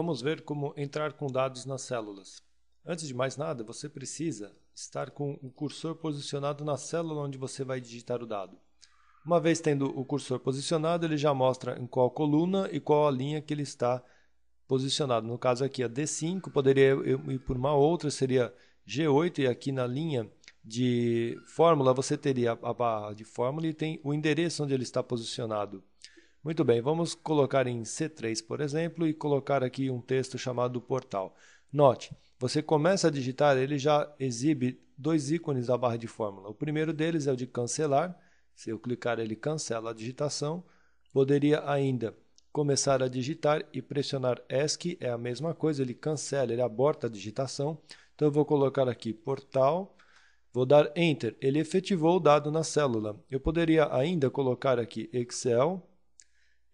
Vamos ver como entrar com dados nas células. Antes de mais nada, você precisa estar com o cursor posicionado na célula onde você vai digitar o dado. Uma vez tendo o cursor posicionado, ele já mostra em qual coluna e qual a linha que ele está posicionado. No caso aqui, a D5, poderia ir por uma outra, seria G8, e aqui na linha de fórmula você teria a barra de fórmula e tem o endereço onde ele está posicionado. Muito bem, vamos colocar em C3, por exemplo, e colocar aqui um texto chamado portal. Note, você começa a digitar, ele já exibe dois ícones da barra de fórmula. O primeiro deles é o de cancelar. Se eu clicar, ele cancela a digitação. Poderia ainda começar a digitar e pressionar ESC, é a mesma coisa, ele cancela, ele aborta a digitação. Então eu vou colocar aqui portal, vou dar Enter, ele efetivou o dado na célula. Eu poderia ainda colocar aqui Excel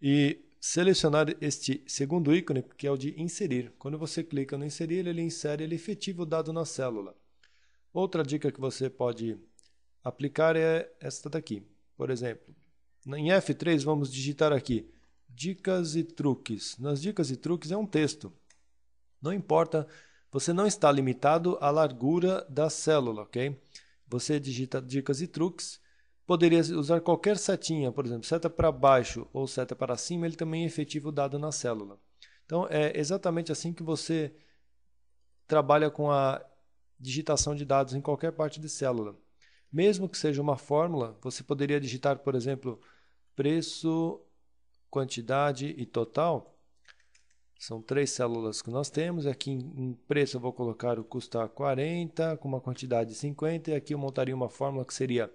e selecionar este segundo ícone, que é o de inserir. Quando você clica no inserir, ele insere, ele efetiva o dado na célula. Outra dica que você pode aplicar é esta daqui. Por exemplo, em F3 vamos digitar aqui dicas e truques. Nas dicas e truques é um texto. Não importa, você não está limitado à largura da célula, ok? Você digita dicas e truques. Poderia usar qualquer setinha, por exemplo, seta para baixo ou seta para cima, ele também efetiva o dado na célula. Então, é exatamente assim que você trabalha com a digitação de dados em qualquer parte de célula. Mesmo que seja uma fórmula, você poderia digitar, por exemplo, preço, quantidade e total. São três células que nós temos. Aqui em preço eu vou colocar o custar 40, com uma quantidade de 50, e aqui eu montaria uma fórmula que seria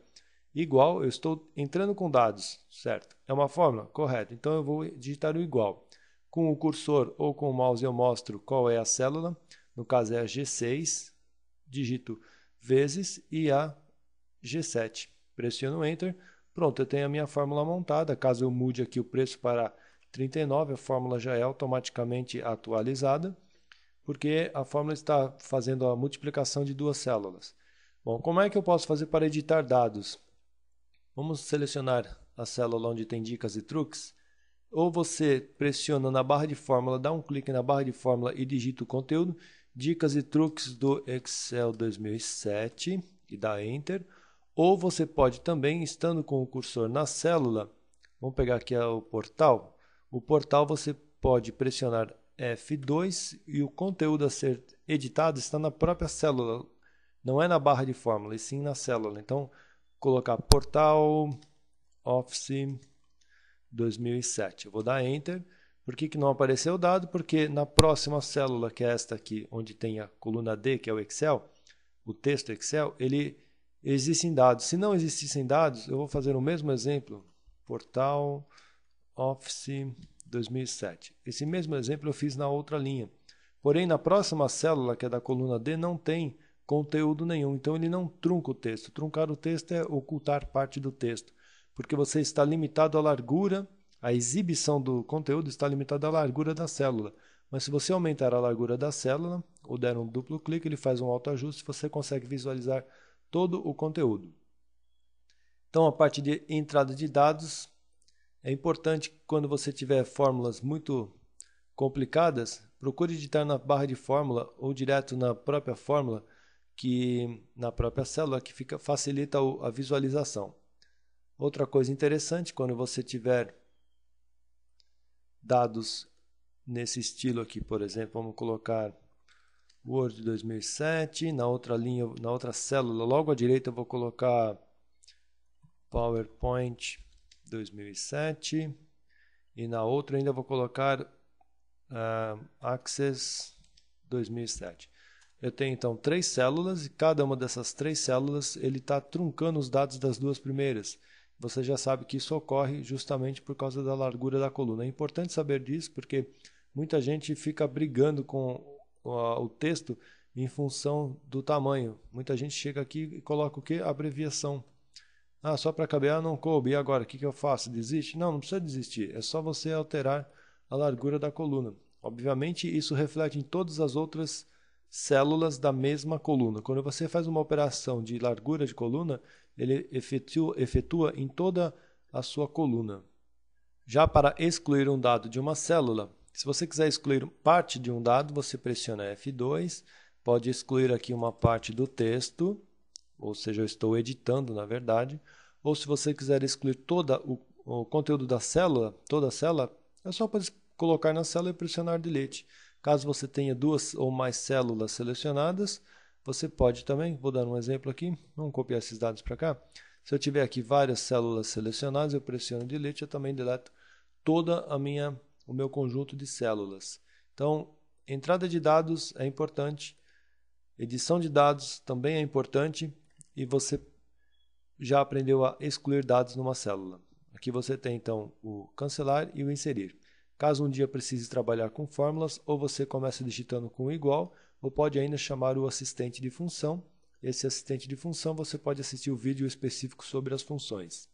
igual, eu estou entrando com dados, certo? É uma fórmula? Correto. Então eu vou digitar o igual. Com o cursor ou com o mouse eu mostro qual é a célula. No caso é a G6. Digito vezes e a G7. Pressiono Enter. Pronto, eu tenho a minha fórmula montada. Caso eu mude aqui o preço para 39, a fórmula já é automaticamente atualizada, porque a fórmula está fazendo a multiplicação de duas células. Bom, como é que eu posso fazer para editar dados? Vamos selecionar a célula onde tem dicas e truques. Ou você pressiona na barra de fórmula, dá um clique na barra de fórmula e digita o conteúdo, dicas e truques do Excel 2007 e dá Enter. Ou você pode também, estando com o cursor na célula, vamos pegar aqui o portal você pode pressionar F2 e o conteúdo a ser editado está na própria célula, não é na barra de fórmula, e sim na célula. Então, colocar portal Office 2007. Eu vou dar Enter. Por que não apareceu o dado? Porque na próxima célula, que é esta aqui, onde tem a coluna D, que é o Excel, o texto Excel, ele existem dados. Se não existissem dados, eu vou fazer o mesmo exemplo. Portal Office 2007. Esse mesmo exemplo eu fiz na outra linha. Porém, na próxima célula, que é da coluna D, não tem conteúdo nenhum. Então, ele não trunca o texto. Truncar o texto é ocultar parte do texto, porque você está limitado à largura, a exibição do conteúdo está limitada à largura da célula. Mas se você aumentar a largura da célula, ou der um duplo clique, ele faz um autoajuste, você consegue visualizar todo o conteúdo. Então, a parte de entrada de dados, é importante que quando você tiver fórmulas muito complicadas, procure digitar na barra de fórmula ou direto na própria fórmula, que na própria célula, que facilita a visualização. Outra coisa interessante, quando você tiver dados nesse estilo aqui, por exemplo, vamos colocar Word 2007, na outra linha, na outra célula, logo à direita eu vou colocar PowerPoint 2007 e na outra ainda vou colocar Access 2007. Eu tenho então três células e cada uma dessas três células ele está truncando os dados das duas primeiras. Você já sabe que isso ocorre justamente por causa da largura da coluna. É importante saber disso porque muita gente fica brigando com o texto em função do tamanho. Muita gente chega aqui e coloca o quê? Abreviação. Ah, só para caber, não coube. E agora, o que eu faço? Desiste? Não, não precisa desistir. É só você alterar a largura da coluna. Obviamente, isso reflete em todas as outras células da mesma coluna. Quando você faz uma operação de largura de coluna, ele efetua em toda a sua coluna. Já para excluir um dado de uma célula, Se você quiser excluir parte de um dado, você pressiona F2, pode excluir aqui uma parte do texto, ou seja, eu estou editando na verdade, ou se você quiser excluir todo o conteúdo da célula, toda a célula, é só colocar na célula e pressionar Delete. Caso você tenha duas ou mais células selecionadas, você pode também, vou dar um exemplo aqui, vamos copiar esses dados para cá. Se eu tiver aqui várias células selecionadas, eu pressiono Delete, eu também deleto toda o meu conjunto de células. Então, entrada de dados é importante, edição de dados também é importante e você já aprendeu a excluir dados numa célula. Aqui você tem então o cancelar e o inserir. Caso um dia precise trabalhar com fórmulas, ou você começa digitando com o igual, ou pode ainda chamar o assistente de função. Esse assistente de função você pode assistir o vídeo específico sobre as funções.